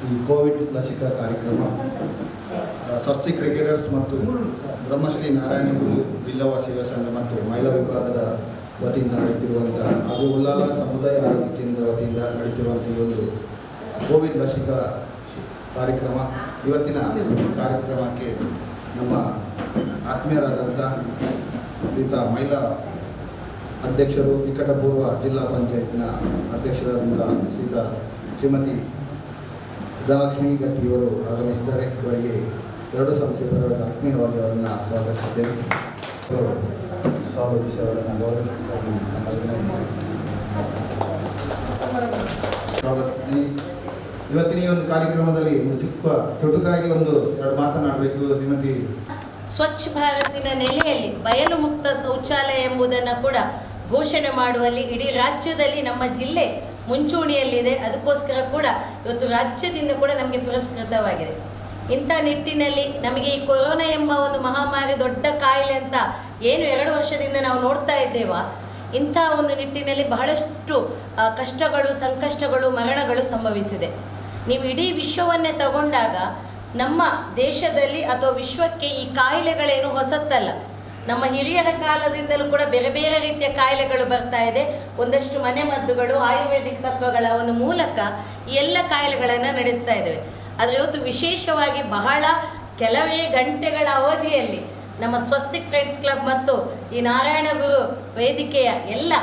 ಈ ಕೋವಿಡ್ ಲಸಿಕಾ ಕಾರ್ಯಕ್ರಮ ಸ್ವಸ್ತಿ ಕ್ರಿಕೆಟರ್ಸ್ ಮತ್ತು ಬ್ರಹ್ಮಶ್ರೀ ನಾರಾಯಣ ಗುರು ಬಿಲ್ಲವ ಸೇವಾ ಸಂಘ ಮತ್ತು ಮಹಿಳಾ ವಿಭಾಗದ ವತಿಯಿಂದ ನಡೆಯುತ್ತಿರುವಂಥ ಹಾಗೂ ಉಲ್ಲಾಲ ಸಮುದಾಯ ಆರೋಗ್ಯ ಕೇಂದ್ರ ವತಿಯಿಂದ ನಡೆಯುತ್ತಿರುವಂಥ ಈ ಒಂದು ಕೋವಿಡ್ ಲಸಿಕಾ ಕಾರ್ಯಕ್ರಮ. ಇವತ್ತಿನ ಕಾರ್ಯಕ್ರಮಕ್ಕೆ ನಮ್ಮ ಆತ್ಮೀಯರಾದಂಥ ಮಹಿಳಾ ಅಧ್ಯಕ್ಷರು, ನಿಕಟಪೂರ್ವ ಜಿಲ್ಲಾ ಪಂಚಾಯತ್ನ ಅಧ್ಯಕ್ಷರಾದಂಥ ಶ್ರೀಮತಿ ಧನಲಕ್ಷ್ಮಿ ಗಟ್ಟಿಯವರು ಆಗಮಿಸಿದ್ದಾರೆ. ಇವರಿಗೆ ಎರಡು ಸಂಸ್ಥೆಗಳ ಆತ್ಮೀಯವಾಗಿ ಅವರನ್ನು ಸ್ವಾಗತಿಸಿದ್ದೇವೆ. ಸ್ವಾಗತಿಸಿ ಅವರನ್ನು ಸ್ವಾಗತಿಸ್ತೀನಿ. ಇವತ್ತಿನ ಈ ಒಂದು ಕಾರ್ಯಕ್ರಮದಲ್ಲಿ ಚುಟುಕಾಗಿ ಎರಡು ಮಾತನಾಡಬೇಕು. ಶ್ರೀಮತಿ ಸ್ವಚ್ಛ ಭಾರತಿನ ನೆಲೆಯಲ್ಲಿ ಬಯಲು ಮುಕ್ತ ಶೌಚಾಲಯ ಎಂಬುದನ್ನು ಕೂಡ ಘೋಷಣೆ ಮಾಡುವಲ್ಲಿ ಇಡೀ ರಾಜ್ಯದಲ್ಲಿ ನಮ್ಮ ಜಿಲ್ಲೆ ಮುಂಚೂಣಿಯಲ್ಲಿದೆ. ಅದಕ್ಕೋಸ್ಕರ ಕೂಡ ಇವತ್ತು ರಾಜ್ಯದಿಂದ ಕೂಡ ನಮಗೆ ಪುರಸ್ಕೃತವಾಗಿದೆ. ಇಂಥ ನಿಟ್ಟಿನಲ್ಲಿ ನಮಗೆ ಈ ಕೊರೋನಾ ಎಂಬ ಒಂದು ಮಹಾಮಾರಿ ದೊಡ್ಡ ಕಾಯಿಲೆ ಅಂತ ಏನು 2 ವರ್ಷದಿಂದ ನಾವು ನೋಡ್ತಾ ಇದ್ದೇವಾ, ಇಂಥ ಒಂದು ನಿಟ್ಟಿನಲ್ಲಿ ಬಹಳಷ್ಟು ಕಷ್ಟಗಳು, ಸಂಕಷ್ಟಗಳು, ಮರಣಗಳು ಸಂಭವಿಸಿದೆ. ನೀವು ಇಡೀ ವಿಶ್ವವನ್ನೇ ತಗೊಂಡಾಗ ನಮ್ಮ ದೇಶದಲ್ಲಿ ಅಥವಾ ವಿಶ್ವಕ್ಕೆ ಈ ಕಾಯಿಲೆಗಳೇನು ಹೊಸತ್ತಲ್ಲ. ನಮ್ಮ ಹಿರಿಯರ ಕಾಲದಿಂದಲೂ ಕೂಡ ಬೇರೆ ಬೇರೆ ರೀತಿಯ ಕಾಯಿಲೆಗಳು ಬರ್ತಾ ಇದೆ. ಒಂದಷ್ಟು ಮನೆಮದ್ದುಗಳು, ಆಯುರ್ವೇದಿಕ್ ತತ್ವಗಳ ಒಂದು ಮೂಲಕ ಈ ಎಲ್ಲ ಕಾಯಿಲೆಗಳನ್ನು ನಡೆಸ್ತಾ ಇದ್ದೇವೆ. ಆದರೆ ಇವತ್ತು ವಿಶೇಷವಾಗಿ ಬಹಳ ಕೆಲವೇ ಗಂಟೆಗಳ ಅವಧಿಯಲ್ಲಿ ನಮ್ಮ ಸ್ವಸ್ತಿಕ್ ಫ್ರೆಂಡ್ಸ್ ಕ್ಲಬ್ ಮತ್ತು ಈ ನಾರಾಯಣ ಗುರು ವೇದಿಕೆಯ ಎಲ್ಲ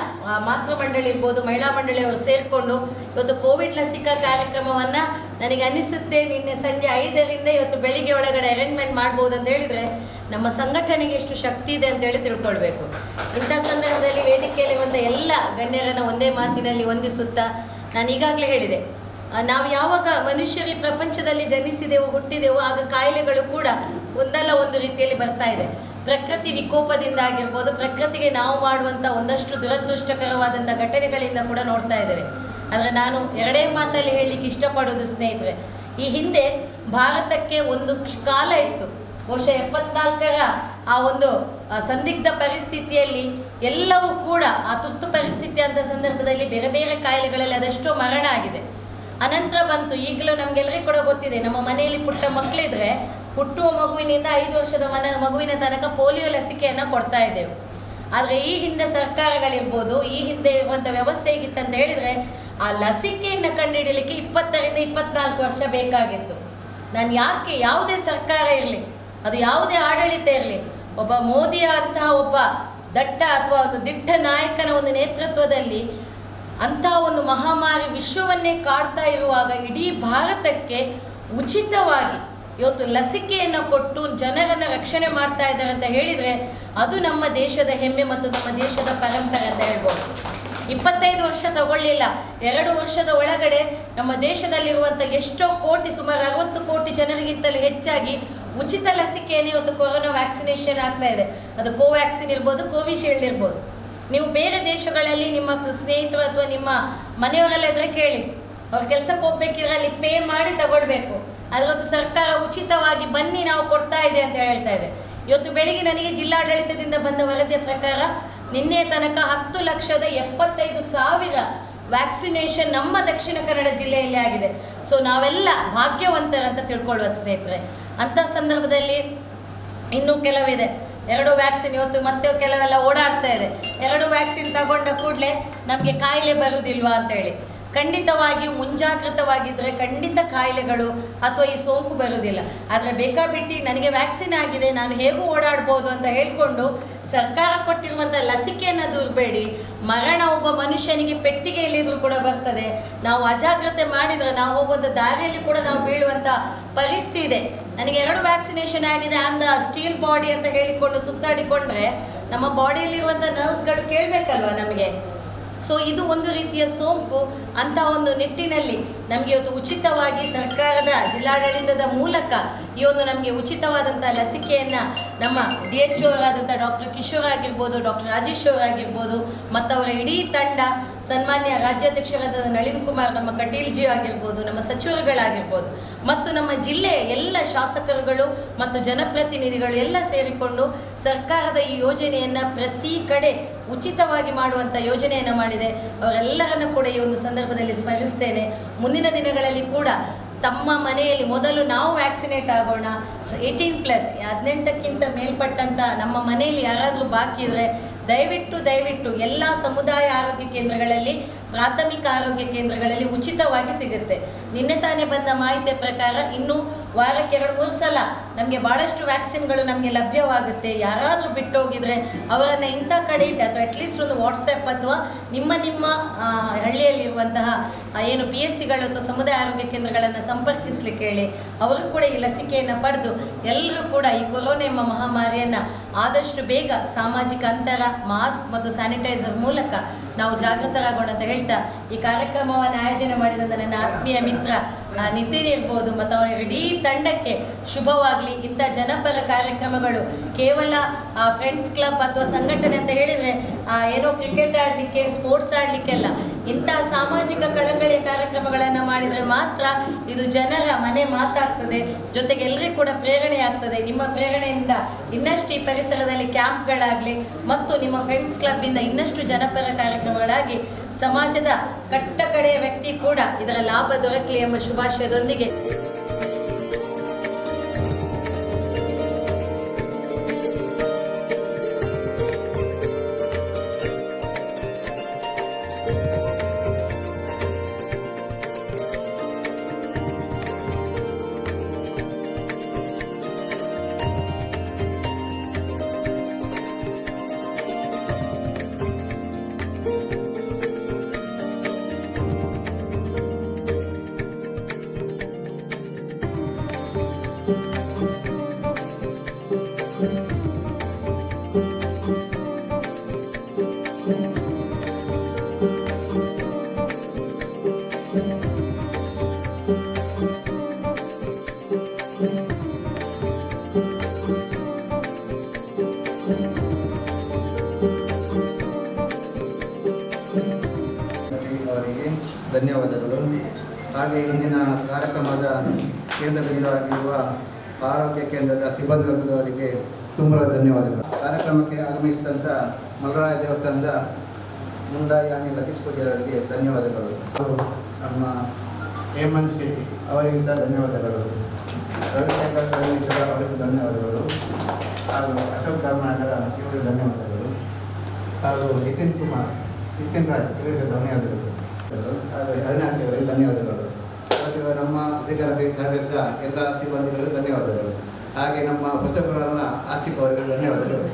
ಮಾತೃ ಮಂಡಳಿ ಇರ್ಬೋದು, ಮಹಿಳಾ ಮಂಡಳಿಯವರು ಸೇರಿಕೊಂಡು ಇವತ್ತು ಕೋವಿಡ್ ಲಸಿಕಾ ಕಾರ್ಯಕ್ರಮವನ್ನು ನನಗೆ ಅನಿಸುತ್ತೆ ನಿನ್ನೆ ಸಂಜೆ 5ರಿಂದ ಇವತ್ತು ಬೆಳಿಗ್ಗೆ ಒಳಗಡೆ ಅರೇಂಜ್ಮೆಂಟ್ ಮಾಡ್ಬೋದು ಅಂತ ಹೇಳಿದರೆ ನಮ್ಮ ಸಂಘಟನೆಗೆ ಎಷ್ಟು ಶಕ್ತಿ ಇದೆ ಅಂತೇಳಿ ತಿಳ್ಕೊಳ್ಬೇಕು. ಇಂಥ ಸಂದರ್ಭದಲ್ಲಿ ವೇದಿಕೆಯಲ್ಲಿರುವಂಥ ಎಲ್ಲ ಗಣ್ಯರನ್ನು ಒಂದೇ ಮಾತಿನಲ್ಲಿ ವಂದಿಸುತ್ತಾ, ನಾನು ಈಗಾಗಲೇ ಹೇಳಿದೆ, ನಾವು ಯಾವಾಗ ಮನುಷ್ಯರು ಈ ಪ್ರಪಂಚದಲ್ಲಿ ಜನಿಸಿದೆವು, ಹುಟ್ಟಿದೆವು, ಆಗ ಕಾಯಿಲೆಗಳು ಕೂಡ ಒಂದಲ್ಲ ಒಂದು ರೀತಿಯಲ್ಲಿ ಬರ್ತಾ ಇದೆ. ಪ್ರಕೃತಿ ವಿಕೋಪದಿಂದ ಆಗಿರ್ಬೋದು, ಪ್ರಕೃತಿಗೆ ನಾವು ಮಾಡುವಂಥ ಒಂದಷ್ಟು ದುರದೃಷ್ಟಕರವಾದಂಥ ಘಟನೆಗಳಿಂದ ಕೂಡ ನೋಡ್ತಾ ಇದ್ದೇವೆ. ಆದರೆ ನಾನು 2 ಮಾತಲ್ಲಿ ಹೇಳಲಿಕ್ಕೆ ಇಷ್ಟಪಡೋದು ಸ್ನೇಹಿತರೆ, ಈ ಹಿಂದೆ ಭಾರತಕ್ಕೆ ಒಂದು ಕಾಲ ಇತ್ತು, ಬಹುಶಃ 74ರ ಆ ಒಂದು ಸಂದಿಗ್ಧ ಪರಿಸ್ಥಿತಿಯಲ್ಲಿ ಎಲ್ಲವೂ ಕೂಡ ಆ ತುರ್ತು ಪರಿಸ್ಥಿತಿ ಅಂತ ಸಂದರ್ಭದಲ್ಲಿ ಬೇರೆ ಬೇರೆ ಕಾಯಿಲೆಗಳಲ್ಲಿ ಅದೆಷ್ಟೋ ಮರಣ ಆಗಿದೆ. ಅನಂತರ ಬಂತು, ಈಗಲೂ ನಮಗೆಲ್ಲರಿಗೂ ಕೂಡ ಗೊತ್ತಿದೆ, ನಮ್ಮ ಮನೆಯಲ್ಲಿ ಪುಟ್ಟ ಮಕ್ಕಳಿದ್ರೆ ಹುಟ್ಟುವ ಮಗುವಿನಿಂದ 5 ವರ್ಷದ ಮಗುವಿನ ತನಕ ಪೋಲಿಯೋ ಲಸಿಕೆಯನ್ನು ಕೊಡ್ತಾ ಇದ್ದೆವು. ಆದರೆ ಈ ಹಿಂದೆ ಸರ್ಕಾರಗಳಿರ್ಬೋದು, ಈ ಹಿಂದೆ ಇರುವಂಥ ವ್ಯವಸ್ಥೆ ಹೇಗಿತ್ತಂತ ಹೇಳಿದರೆ ಆ ಲಸಿಕೆಯನ್ನು ಕಂಡುಹಿಡಲಿಕ್ಕೆ 20ರಿಂದ 24 ವರ್ಷ ಬೇಕಾಗಿತ್ತು. ನಾನು ಯಾವುದೇ ಸರ್ಕಾರ ಇರಲಿ, ಅದು ಯಾವುದೇ ಆಡಳಿತ ಇರಲಿ, ಒಬ್ಬ ಮೋದಿಯ ಅಂತಹ ಒಬ್ಬ ದಟ್ಟ ಅಥವಾ ಒಂದು ದಿಟ್ಟ ನಾಯಕನ ಒಂದು ನೇತೃತ್ವದಲ್ಲಿ ಅಂತಹ ಒಂದು ಮಹಾಮಾರಿ ವಿಶ್ವವನ್ನೇ ಕಾಡ್ತಾ ಇರುವಾಗ ಇಡೀ ಭಾರತಕ್ಕೆ ಉಚಿತವಾಗಿ ಇವತ್ತು ಲಸಿಕೆಯನ್ನು ಕೊಟ್ಟು ಜನರನ್ನು ರಕ್ಷಣೆ ಮಾಡ್ತಾ ಇದ್ದಾರೆ ಅಂತ ಹೇಳಿದರೆ ಅದು ನಮ್ಮ ದೇಶದ ಹೆಮ್ಮೆ ಮತ್ತು ನಮ್ಮ ದೇಶದ ಪರಂಪರೆ ಅಂತ ಹೇಳ್ಬೋದು. 25 ವರ್ಷ ತಗೊಳ್ಳಿಲ್ಲ, 2 ವರ್ಷದ ಒಳಗಡೆ ನಮ್ಮ ದೇಶದಲ್ಲಿರುವಂಥ ಎಷ್ಟೋ ಕೋಟಿ, ಸುಮಾರು 60 ಕೋಟಿ ಜನರಿಗಿಂತಲೂ ಹೆಚ್ಚಾಗಿ ಉಚಿತ ಲಸಿಕೆಯನ್ನು ಇವತ್ತು ಕೊರೋನಾ ವ್ಯಾಕ್ಸಿನೇಷನ್ ಆಗ್ತಾ ಇದೆ. ಅದು ಕೋವ್ಯಾಕ್ಸಿನ್ ಇರ್ಬೋದು, ಕೋವಿಶೀಲ್ಡ್ ಇರ್ಬೋದು. ನೀವು ಬೇರೆ ದೇಶಗಳಲ್ಲಿ ನಿಮ್ಮ ಸ್ನೇಹಿತರು ಅಥವಾ ನಿಮ್ಮ ಮನೆಯವರೆಲ್ಲ ಇದ್ರೆ ಕೇಳಿ, ಅವ್ರು ಕೆಲಸಕ್ಕೆ ಹೋಗ್ಬೇಕಿದ್ರೆ ಅಲ್ಲಿ ಪೇ ಮಾಡಿ ತಗೊಳ್ಬೇಕು. ಅದರದ್ದು ಸರ್ಕಾರ ಉಚಿತವಾಗಿ ಬನ್ನಿ ನಾವು ಕೊಡ್ತಾ ಇದೆ ಅಂತ ಹೇಳ್ತಾ ಇದೆ. ಇವತ್ತು ಬೆಳಿಗ್ಗೆ ನನಗೆ ಜಿಲ್ಲಾಡಳಿತದಿಂದ ಬಂದ ವರದಿಯ ಪ್ರಕಾರ ನಿನ್ನೆ ತನಕ 10,75,000 ವ್ಯಾಕ್ಸಿನೇಷನ್ ನಮ್ಮ ದಕ್ಷಿಣ ಕನ್ನಡ ಜಿಲ್ಲೆಯಲ್ಲಿ ಆಗಿದೆ. ಸೊ ನಾವೆಲ್ಲ ಭಾಗ್ಯವಂತರಂತ ತಿಳ್ಕೊಳ್ಳುವ ಸ್ನೇಹಿತರೆ. ಅಂಥ ಸಂದರ್ಭದಲ್ಲಿ ಇನ್ನೂ ಕೆಲವಿದೆ. 2 ವ್ಯಾಕ್ಸಿನ್ ಇವತ್ತು ಮತ್ತೆ ಕೆಲವೆಲ್ಲ ಓಡಾಡ್ತಾ ಇದೆ. 2 ವ್ಯಾಕ್ಸಿನ್ ತಗೊಂಡ ಕೂಡಲೇ ನಮಗೆ ಕಾಯಿಲೆ ಬರುವುದಿಲ್ವಾ ಅಂತೇಳಿ. ಖಂಡಿತವಾಗಿಯೂ ಮುಂಜಾಗೃತವಾಗಿದ್ದರೆ ಖಂಡಿತ ಕಾಯಿಲೆಗಳು ಅಥವಾ ಈ ಸೋಂಕು ಬರುವುದಿಲ್ಲ. ಆದರೆ ಬೇಕಾಬಿಟ್ಟು ನನಗೆ ವ್ಯಾಕ್ಸಿನ್ ಆಗಿದೆ, ನಾನು ಹೇಗೂ ಓಡಾಡ್ಬೋದು ಅಂತ ಹೇಳ್ಕೊಂಡು ಸರ್ಕಾರ ಕೊಟ್ಟಿರುವಂಥ ಲಸಿಕೆಯನ್ನು ದೂರಬೇಡಿ. ಮರಣ ಒಬ್ಬ ಮನುಷ್ಯನಿಗೆ ಪೆಟ್ಟಿಗೆಯಲ್ಲಿದ್ದರೂ ಕೂಡ ಬರ್ತದೆ. ನಾವು ಅಜಾಗ್ರತೆ ಮಾಡಿದರೆ ನಾವು ಹೋಗುವಂಥ ದಾರಿಯಲ್ಲಿ ಕೂಡ ನಾವು ಬೀಳುವಂಥ ಪರಿಸ್ಥಿತಿ ಇದೆ. ನನಗೆ 2 ವ್ಯಾಕ್ಸಿನೇಷನ್ ಆಗಿದೆ ಅಂದ ಸ್ಟೀಲ್ ಬಾಡಿ ಅಂತ ಹೇಳಿಕೊಂಡು ಸುತ್ತಾಡಿಕೊಂಡ್ರೆ ನಮ್ಮ ಬಾಡಿಯಲ್ಲಿರುವಂಥ ನರ್ವ್ಸ್ಗಳು ಕೇಳಬೇಕಲ್ವ ನಮಗೆ. ಸೊ ಇದು ಒಂದು ರೀತಿಯ ಸೋಂಕು. ಅಂಥ ಒಂದು ನಿಟ್ಟಿನಲ್ಲಿ ನಮಗೆ ಇವತ್ತು ಉಚಿತವಾಗಿ ಸರ್ಕಾರದ ಜಿಲ್ಲಾಡಳಿತದ ಮೂಲಕ ಈ ಒಂದು ನಮಗೆ ಉಚಿತವಾದಂಥ ಲಸಿಕೆಯನ್ನು ನಮ್ಮ DHO ಆದಂಥ ಡಾಕ್ಟರ್ ಕಿಶೋರ್ ಆಗಿರ್ಬೋದು, ಡಾಕ್ಟರ್ ರಾಜೇಶ್ ಅವರಾಗಿರ್ಬೋದು ಮತ್ತು ಅವರ ಇಡೀ ತಂಡ, ಸನ್ಮಾನ್ಯ ರಾಜ್ಯಾಧ್ಯಕ್ಷರಾದ ನಳಿನ್ ಕುಮಾರ್, ನಮ್ಮ ಕಟೀಲ್ಜಿ ಆಗಿರ್ಬೋದು, ನಮ್ಮ ಸಚಿವರುಗಳಾಗಿರ್ಬೋದು ಮತ್ತು ನಮ್ಮ ಜಿಲ್ಲೆಯ ಎಲ್ಲ ಶಾಸಕರುಗಳು ಮತ್ತು ಜನಪ್ರತಿನಿಧಿಗಳು ಎಲ್ಲ ಸೇರಿಕೊಂಡು ಸರ್ಕಾರದ ಈ ಯೋಜನೆಯನ್ನು ಪ್ರತಿ ಕಡೆ ಉಚಿತವಾಗಿ ಮಾಡುವಂಥ ಯೋಜನೆಯನ್ನು ಮಾಡಿದೆ. ಅವರೆಲ್ಲರನ್ನು ಕೂಡ ಈ ಒಂದು ಸಂದರ್ಭದಲ್ಲಿ ಸ್ಮರಿಸ್ತೇನೆ. ಮುಂದಿನ ದಿನಗಳಲ್ಲಿ ಕೂಡ ತಮ್ಮ ಮನೆಯಲ್ಲಿ ಮೊದಲು ನಾವು ವ್ಯಾಕ್ಸಿನೇಟ್ ಆಗೋಣ. 18+ 18ಕ್ಕಿಂತ ಮೇಲ್ಪಟ್ಟಂಥ ನಮ್ಮ ಮನೆಯಲ್ಲಿ ಯಾರಾದರೂ ಬಾಕಿ ಇದ್ದರೆ ದಯವಿಟ್ಟು ಎಲ್ಲ ಸಮುದಾಯ ಆರೋಗ್ಯ ಕೇಂದ್ರಗಳಲ್ಲಿ, ಪ್ರಾಥಮಿಕ ಆರೋಗ್ಯ ಕೇಂದ್ರಗಳಲ್ಲಿ ಉಚಿತವಾಗಿ ಸಿಗುತ್ತೆ. ನಿನ್ನೆ ತಾನೇ ಬಂದ ಮಾಹಿತಿಯ ಪ್ರಕಾರ ಇನ್ನೂ ವಾರಕ್ಕೆ 2-3 ಸಲ ನಮಗೆ ಭಾಳಷ್ಟು ವ್ಯಾಕ್ಸಿನ್ಗಳು ನಮಗೆ ಲಭ್ಯವಾಗುತ್ತೆ. ಯಾರಾದರೂ ಬಿಟ್ಟು ಹೋಗಿದರೆ ಅವರನ್ನು ಇಂಥ ಕಡೆ ಇದೆ ಅಥವಾ ಅಟ್ಲೀಸ್ಟ್ ಒಂದು ವಾಟ್ಸಪ್ ಅಥವಾ ನಿಮ್ಮ ಹಳ್ಳಿಯಲ್ಲಿರುವಂತಹ ಏನು PSCಗಳು ಅಥವಾ ಸಮುದಾಯ ಆರೋಗ್ಯ ಕೇಂದ್ರಗಳನ್ನು ಸಂಪರ್ಕಿಸಲಿಕ್ಕೆ ಹೇಳಿ. ಅವರು ಕೂಡ ಈ ಲಸಿಕೆಯನ್ನು ಪಡೆದು ಎಲ್ಲರೂ ಕೂಡ ಈ ಕೊರೋನಾ ಎಂಬ ಮಹಾಮಾರಿಯನ್ನು ಆದಷ್ಟು ಬೇಗ ಸಾಮಾಜಿಕ ಅಂತರ, ಮಾಸ್ಕ್ ಮತ್ತು ಸ್ಯಾನಿಟೈಸರ್ ಮೂಲಕ ನಾವು ಜಾಗೃತರಾಗೋಣ ಅಂತ ಹೇಳ್ತಾ ಈ ಕಾರ್ಯಕ್ರಮವನ್ನು ಆಯೋಜನೆ ಮಾಡಿದಂಥ ನನ್ನ ಆತ್ಮೀಯ ಮಿತ್ರ ನಿತಿನ್ ಇರ್ಬೋದು ಮತ್ತು ಅವರ ಇಡೀ ತಂಡಕ್ಕೆ ಶುಭವಾಗಲಿ. ಇಂಥ ಜನಪರ ಕಾರ್ಯಕ್ರಮಗಳು ಕೇವಲ ಫ್ರೆಂಡ್ಸ್ ಕ್ಲಬ್ ಅಥವಾ ಸಂಘಟನೆ ಅಂತ ಹೇಳಿದರೆ ಏನೋ ಕ್ರಿಕೆಟ್ ಆಡಲಿಕ್ಕೆ, ಸ್ಪೋರ್ಟ್ಸ್ ಆಡಲಿಕ್ಕೆಲ್ಲ, ಇಂಥ ಸಾಮಾಜಿಕ ಕಳಕಳಿಯ ಕಾರ್ಯಕ್ರಮಗಳನ್ನು ಮಾಡಿದರೆ ಮಾತ್ರ ಇದು ಜನರ ಮನೆ ಮಾತಾಗ್ತದೆ. ಜೊತೆಗೆ ಎಲ್ಲರಿಗೂ ಕೂಡ ಪ್ರೇರಣೆ ಆಗ್ತದೆ. ನಿಮ್ಮ ಪ್ರೇರಣೆಯಿಂದ ಇನ್ನಷ್ಟು ಈ ಪರಿಸರದಲ್ಲಿ ಕ್ಯಾಂಪ್ಗಳಾಗಲಿ ಮತ್ತು ನಿಮ್ಮ ಫ್ರೆಂಡ್ಸ್ ಕ್ಲಬ್ಬಿಂದ ಇನ್ನಷ್ಟು ಜನಪರ ಕಾರ್ಯಕ್ರಮಗಳಾಗಿ ಸಮಾಜದ ಕಟ್ಟ ಕಡೆಯ ವ್ಯಕ್ತಿ ಕೂಡ ಇದರ ಲಾಭ ದೊರಕಲಿ ಎಂಬ ಶುಭಾಶಯದೊಂದಿಗೆ ಅವರಿಗೆ ಧನ್ಯವಾದಗಳು. ಹಾಗೆ ಇಂದಿನ ಕಾರ್ಯಕ್ರಮದ ಕೇಂದ್ರ ಬಿಂದುವಾಗಿರುವ ಆರೋಗ್ಯ ಕೇಂದ್ರದ ಸಿಬ್ಬಂದಿ ವರ್ಗದವರಿಗೆ ತುಂಬ ಧನ್ಯವಾದಗಳು. ಕಾರ್ಯಕ್ರಮಕ್ಕೆ ಆಗಮಿಸಿದಂಥ ಮಲ್ಲರಾಯ ದೇವಸ್ಥಾನದ ಮುಂದಾಯಾನಿ ಲತೀಶ್ ಪೂಜಾರರಿಗೆ ಧನ್ಯವಾದಗಳು. ನಮ್ಮ ಹೇಮಂತ್ ಶೆಟ್ಟಿ ಅವರಿಗಿಂತ ಧನ್ಯವಾದಗಳು. ರವಿಶಂಕರ್ ಸರ್ವೇಶ್ವರ ಅವರಿಗೂ ಧನ್ಯವಾದಗಳು. ಹಾಗೂ ಅಶೋಕ್ ಕರ್ನಾಟಕ ಇವರಿಗೆ ಧನ್ಯವಾದಗಳು. ಹಾಗೂ ನಿತಿನ್ ರಾಜ್ ಇವರಿಗೆ ಧನ್ಯವಾದಗಳು. ಹಾಗೂ ಅವಿನಾಶ್ ಅವರಿಗೆ ಧನ್ಯವಾದಗಳು. ಮತ್ತು ನಮ್ಮ ಫಿಸಿಯೋಥೆರಪಿ ಸಹಕರಿಸಿದ ಎಲ್ಲ ಸಿಬ್ಬಂದಿಗಳಿಗೂ ಧನ್ಯವಾದಗಳು. ಹಾಗೆ ನಮ್ಮ ಬಸವರಾಮ ಆಸಿಫ್ ಅವರಿಗೆ ಧನ್ಯವಾದಗಳು.